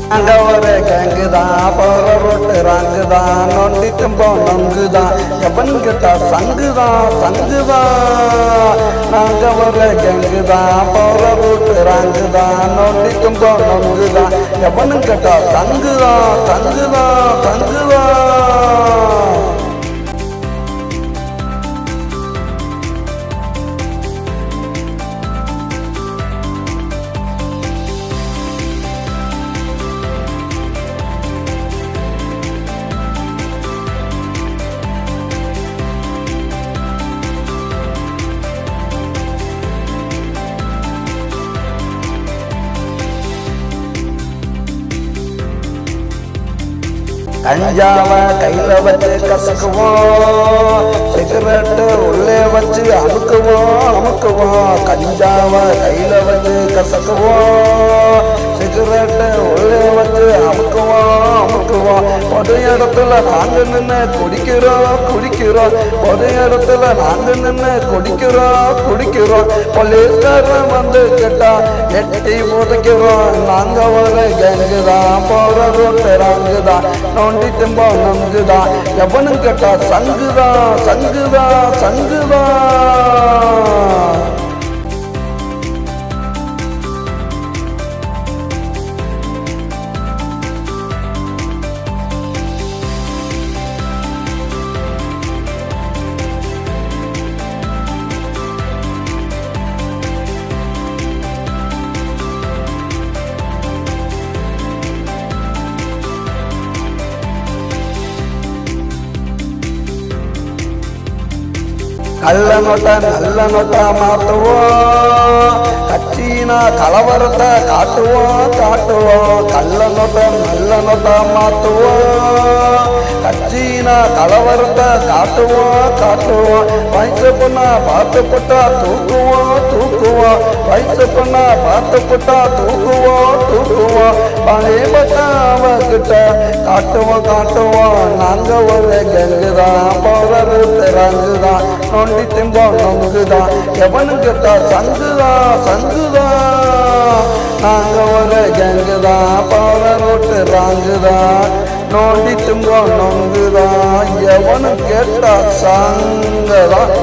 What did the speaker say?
நாங்க ஒரு கேங்கு தான், போற ரோட்டு ராங்கு தான், நோண்டிட்டும் போனங்கு தான், எவன் கிட்ட சங்குதான் சங்குதான். நாங்க ஒரு கேங்கு தான், போற ரோட்டு ராங்கு தான், நோண்டிட்டும் போனங்கு தான், எவனும் கிட்ட சங்குதான் சங்குதான் சங்குதான். கஞ்சாவ கையில வச்சு கசக்குவோம், சிகரெட்டு உள்ளே வச்சு அமுக்குவோம். கஞ்சாவ கையில வச்சு கசக்குவோம், சிகரெட்டு உள்ளே வச்சு அமுக்குவோம். பொது இடத்துல நாங்க நின்று குடிக்கிறோம். பொது இடத்துல நாங்க நின்று குடிக்கிறோம். போலீஸ்காரன் வந்து கேட்டா எட்டி புதைக்கிறோம். நாங்க ஒரு கேங்குதான், போற ரோட்டு ராங்குதான், நோண்டிட்டும் போனங்குதான், எவனும் கேட்டா சங்குதான். நல்ல நோட்டா மாத்துவோம், கட்சினா கலவரத்தை காட்டுவோம். நல்ல நோட்டா மாத்துவோம், கட்சினா கலவரத்தை காட்டுவோம். வயசு பொண்ணா பார்த்து போட்டா தூக்குவோம். வயசு பொண்ணா பார்த்து போட்டா தூக்குவோம். பழைய பட்டா அவகிட்ட காட்டுவோம். நாங்க ஒரு கங்குதான், போற ரோட்டு ராங்குதான், நோண்டிட்டும் போனங்குதான், எவனும் கேட்டா சங்குதான். நாங்க ஒரு கங்குதான், போற ரோட்டு ராங்குதான், நோண்டிட்டும் போனங்குதான், எவனும் கேட்டா சங்குதான்.